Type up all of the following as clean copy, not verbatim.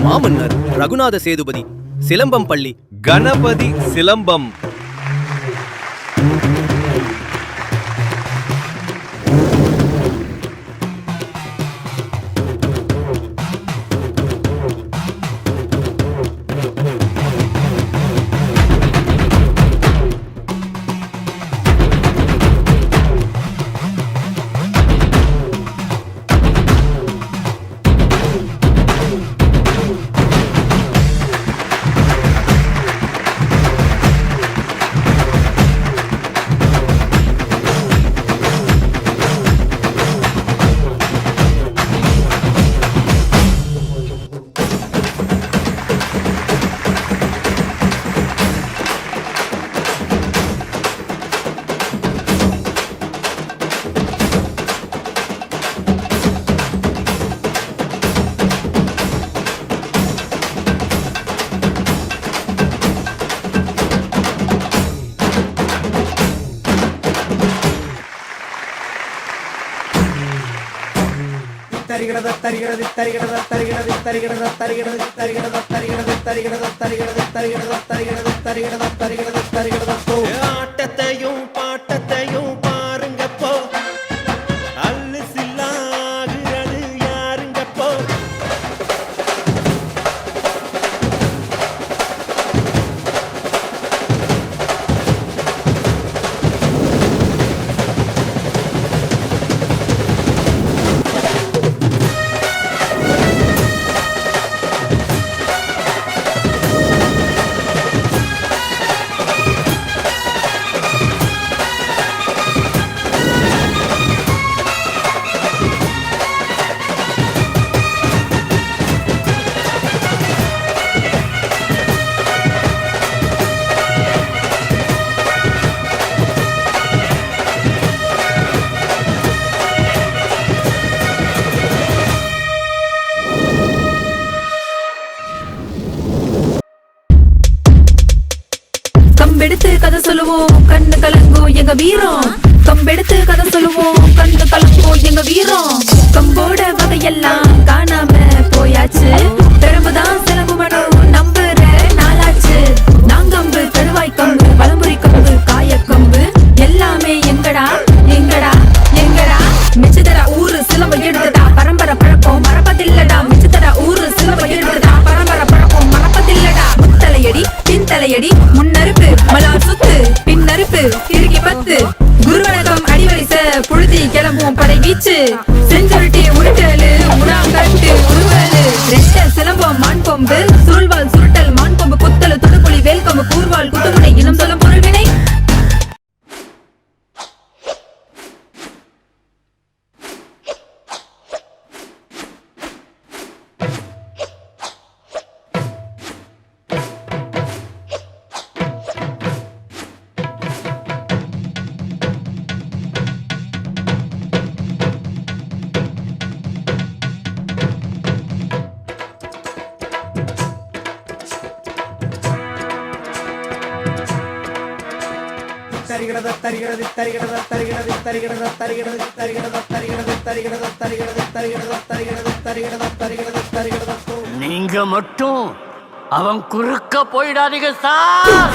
மாமன்னர் ரகுநாத சேதுபதி சிலம்பம் பள்ளி கணபதி சிலம்பம். ஆட்டத்தையும் பாட்டத்தையும் பாருங்கப்போ, அல்லு சில்லாகிறது யாருங்கப்போ. கம்பெடுத்து கதை சொல்லுவோம் கண்ணு கலங்கும் எங்க வீரம். கம்பெடுத்து கதை சொல்லுவோம் கண்ணு கலங்கும் எங்க வீரம். கம்போட வகையெல்லாம் காணாம போயாச்சு, பெரும்புதான் சிலம்புமனும் நம்புற நாளாச்சு. நாங்கம்பு கருவாய் கம்பு பழம்புரி கம்பு காயக்கம்பு எல்லாமே எங்கடா எங்கடா எங்கடா. மிச்சதரா ஊரு சிலம்ப எடுத்துடா, பரம்பரை பழக்கம் மறப்பதில்லடா. மிச்சதரா ஊரு சிலம்ப எடுத்துடா, பரம்பரை பழக்கம் மறப்பதில்லடா. முத்தலையடி பின்தலையடி முன்னறுப்பு மலார் சுத்து பின்னறுப்பு திருக்கி பத்து. குருவணக்கம் அடிவரிச புழுதி கிளம்பும் படை வீச்சு. செஞ்சுருட்டி உருட்டலு உடாங்கட்டு உருவலு. ரெட்ட சிலம்பம் மான் கொம்பு சுருள்வால் சுருட்டல் மான் கொம்பு குத்தலு துடுப்புலி வேல்கொம்பு கூர்வால் குத்துமுனை இனம் சொல்லும் பொருள்வினை. நீங்க மட்டும் அவன் குறுக்க போயிடாதீங்க சார்.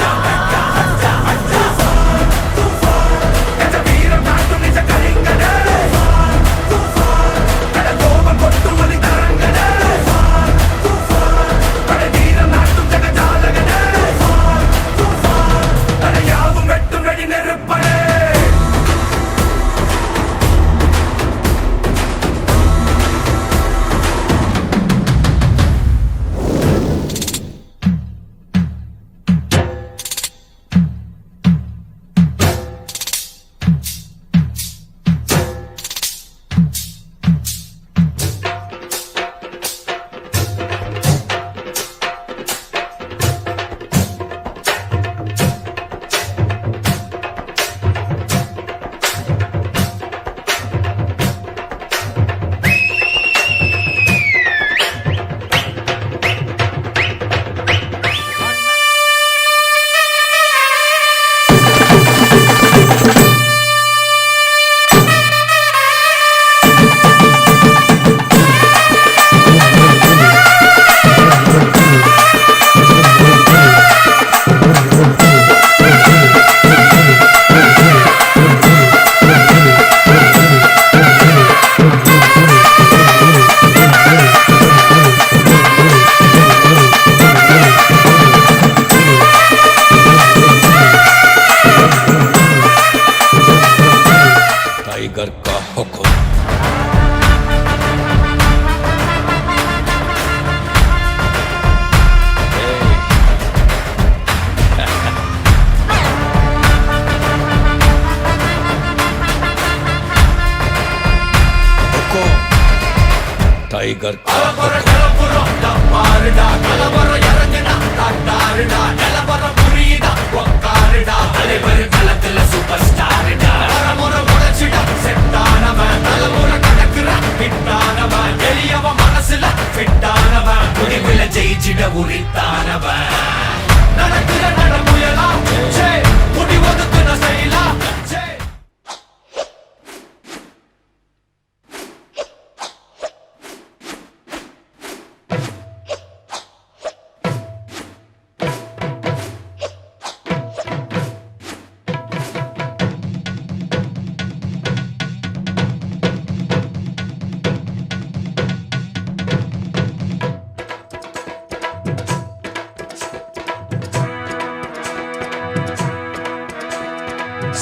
டைகர். ஜெயிச்சிட உரித்தானவன் நடக்கிற நடமுயலா முடிவதுக்கு நான் செய்யலாம்.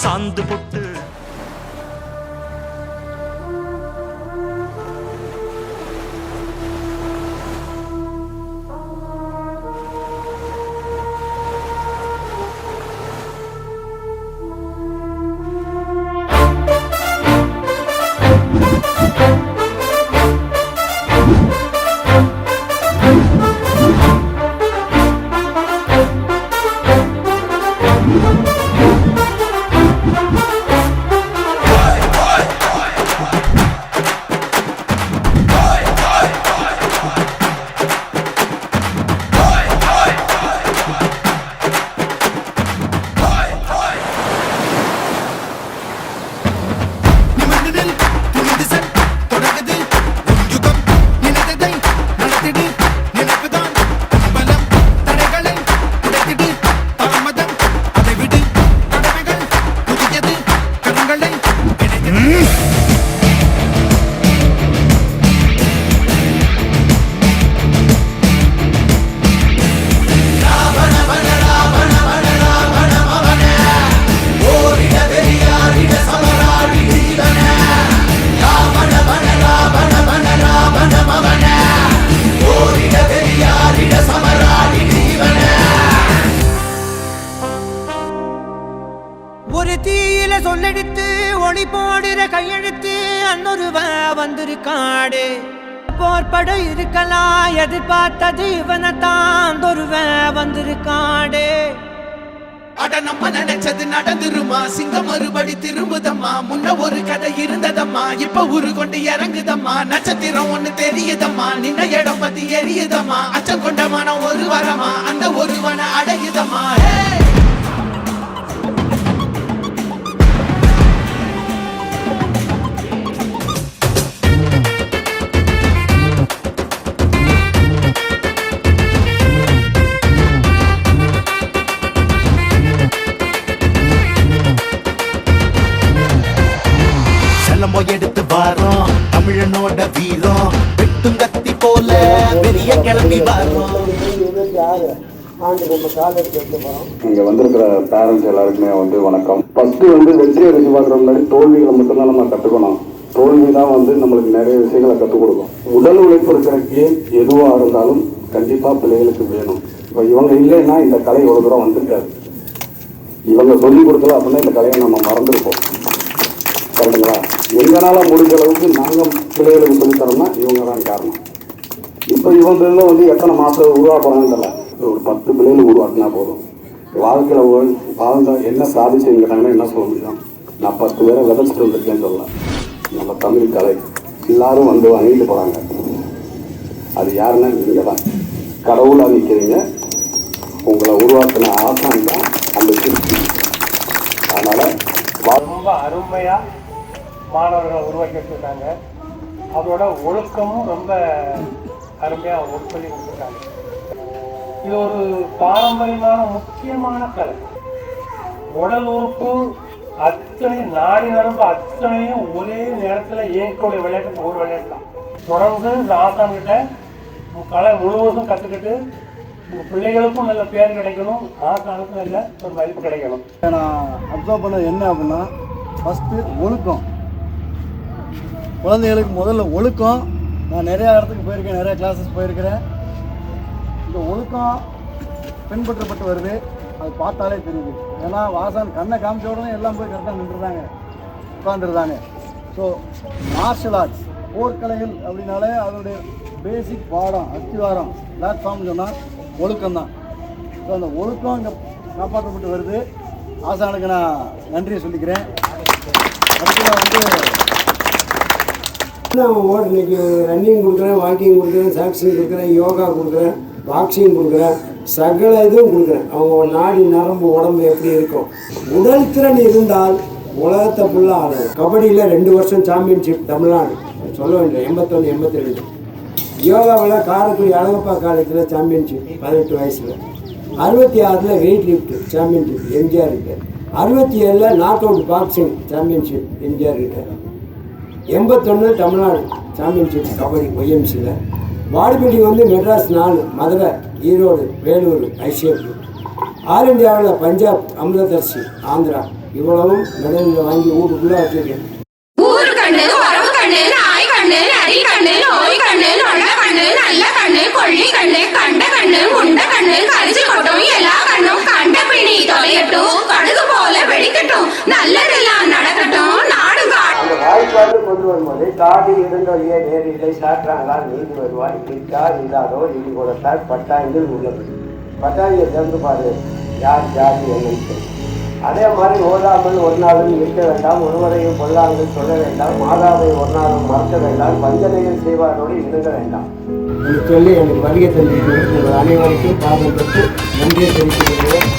சாந்து பொட்டு ஒரு தீயில சொல்லெடுத்து ஒளி போடுற கையெழுத்து அன்னொருவன் வந்திருக்காடு. போர்பட இருக்கலாம் எதிர்பார்த்தது இவனைத்தான் ஒருவன் வந்திருக்காடு. அட நம்ம நினைச்சது நடந்துருமா, சிங்கம் மறுபடி திரும்புதம்மா. முன்ன ஒரு கதை இருந்ததம்மா, இப்ப உரு கொண்டு இறங்குதம்மா. நட்சத்திரம் ஒண்ணு தெரியுதம்மா, நின்ன இடம் பத்தி எரியுதம்மா. அச்சம் கொண்ட மனம் ஒரு வரமா, அந்த ஒருவனை அடையுதம்மா. எடுத்து வாரோம் தமிழனோட வீரம், வெட்டும் கத்தி போல பெரிய கிளம்பி வாரோம். இங்க வந்திருக்கிற பேரண்ட்ஸ் எல்லாருக்குமே வணக்கம். ஃபர்ஸ்ட் வெற்றியை எதிர்பார்க்கற முன்னாடி தோல்விகளை மட்டும்தான் நம்ம கத்துக்கணும். தோல்வி தான் நம்மளுக்கு நிறைய விஷயங்களை கற்றுக் கொடுக்கும். உடல் உழைப்பு இருக்கிறக்கு எதுவாக இருந்தாலும் கண்டிப்பா பிள்ளைகளுக்கு வேணும். இப்போ இவங்க இல்லைன்னா இந்த கலை எவ்வளவு தூரம் வந்திருக்காது. இவங்க சொல்லிக் கொடுக்கல அப்படின்னா இந்த கலையை நம்ம மறந்துருப்போம். கரெக்டுங்களா? எங்களால முடிஞ்ச அளவுக்கு நாங்கள் பிள்ளைகளுக்கு சொல்லித்தரோம்னா இவங்க தான் காரணம். இப்போ இவங்க எத்தனை மாதம் உருவாக்குறாங்கன்னு தெரியல. ஒரு 10 பிள்ளைகள் உருவாக்கினா போதும். வாழ்க்கையில் வாழ்ந்த என்ன சாதிச்சுங்கிறாங்கன்னா என்ன சொல்ல முடியும்? நான் 10 பேரை விதைச்சிட்டு வந்திருக்கேன்னு சொல்லலாம். நம்ம தமிழ் கலை எல்லாரும் வாங்கிட்டு போகிறாங்க. அது யாருன்னா நீங்கள் தான் கடவுளாக நிற்கிறீங்க. உங்களை உருவாக்கின ஆசான் தான் அந்த சிற்பி. அதனால் ரொம்ப அருமையாக மாணவர்களை உருவாக்கி வச்சுருக்காங்க. அதோட ஒழுக்கமும் ரொம்ப அருமையாக சொல்லி கொடுத்துருக்காங்க. இது ஒரு பாரம்பரியமான முக்கியமான கலை. உடல் உறுப்பு அத்தனை நாடி நரம்பு அத்தனையும் ஒரே நேரத்தில் இயக்கக்கூடிய விளையாட்டு ஒரு விளையாட்டு தான். தொடர்ந்து இந்த ஆசான்கிட்ட கலை முழுவதும் கற்றுக்கிட்டு உங்கள் பிள்ளைகளுக்கும் நல்ல பேர் கிடைக்கணும், ஆசானுக்கும் நல்ல ஒரு மதிப்பு கிடைக்கணும். நான் அப்சர்வ் பண்ணது என்ன அப்படின்னா, ஃபஸ்ட்டு ஒழுக்கம். குழந்தைகளுக்கு முதல்ல ஒழுக்கம். நான் நிறையா இடத்துக்கு போயிருக்கேன், நிறையா கிளாஸஸ் போயிருக்கிறேன். இந்த ஒழுக்கம் பின்பற்றப்பட்டு வருது. அது பார்த்தாலே தெரியுது. ஏன்னா வாசன் கண்ணை காமிச்ச உடனே எல்லாம் போய் கரெக்டாக நின்றுதாங்க, உட்காந்துருந்தாங்க. ஸோ மார்ஷல் ஆர்ட்ஸ் போர்க்கலைகள் அப்படின்னாலே அதனுடைய பேசிக் பாடம் அஸ்திவாரம் பிளாட்ஃபார்ம் சொன்னால் ஒழுக்கம்தான். ஸோ அந்த ஒழுக்கம் இங்கே காப்பாற்றப்பட்டு வருது. ஆசானுக்கு நான் நன்றியை சொல்லிக்கிறேன். அடுத்து நான் இன்னைக்கு ரன்னிங் கொடுக்குறேன், வாக்கிங் கொடுக்குறேன், சாக்ஸிங் கொடுக்குறேன், யோகா கொடுக்குறேன், பாக்ஸிங் கொடுக்குறேன், சகல இதுவும் கொடுக்குறேன். அவங்க நாடி நரம்பு உடம்பு எப்படி இருக்கும். உடல் திறன் இருந்தால் உலகத்தை ஃபுல்லாக ஆடணும். கபடியில் 2 வருஷம் சாம்பியன்ஷிப் தமிழ்நாடு சொல்ல வேண்டிய 81, 82. யோகாவில் காரைக்குடி அழகப்பா காலேஜில் சாம்பியன்ஷிப் 18 வயசில். 66 வெயிட் லிஃப்ட் சாம்பியன்ஷிப் எம்ஜிஆர் கிட்ட. 67 knock out boxing championship MGR கிட்ட. 81 தமிழ்நாடு சாம்பியன்ஷிப் கபடி ஒய்எம்சியில். பாடி பில்டிங் வந்து மெட்ராஸ் 4, மதுரை, ஈரோடு, வேலூர், ஐசிஎஃப். ஆல் இந்தியாவில் பஞ்சாப், அமிர்தர்சி, ஆந்திரா இவ்வளவும் மெடலில் வாங்கி ஊருக்குள்ளே வச்சுருக்கேன். ஊரு கண்ணு, உறவு கண்ணு, நாய் கண்ணு, நரி கண்ணு, நோய் கண்ணு, நொல்ல கண்ணு, நல்ல கண்ணு, கொள்ளி கண்ணு, கண்ட கண்ணு, முண்ட கண்ணு, கரிச்சு கொட்டும், எல்லா கண்ணும் கண்ட பிணி தொலையட்டும், கடுகு போல வெடிக்கட்டும், நல்லதெல்லாம் நடக்கட்டும், நாடு அந்த வாய்ப்பாடு கொண்டு வரும்போது காடு இருந்தொழிய நேரில்லை சாற்றாங்கால் நீதி வருவாய் கிட்டா இல்லாதோ இது கொடுத்தால் பட்டாயங்கள் உள்ளது. பட்டாயை திறந்து பாரு யார் ஜாதி என்னன்னு. அதே மாதிரி ஓதாமல் ஒரு நாளும் இருக்க வேண்டாம், ஒருவரையும் கொள்ளாமல் சொல்ல வேண்டாம், மாதாவை ஒரு நாளும் மறக்க வேண்டாம், வஞ்சனைகள் செய்வாரோடு இணங்க வேண்டாம் என்று சொல்லி எனக்கு வருகை தந்திருக்கிறது. அனைவருக்கும் பாதம் பெற்று நன்றியை தெரிவித்துக் கொள்கிறேன்.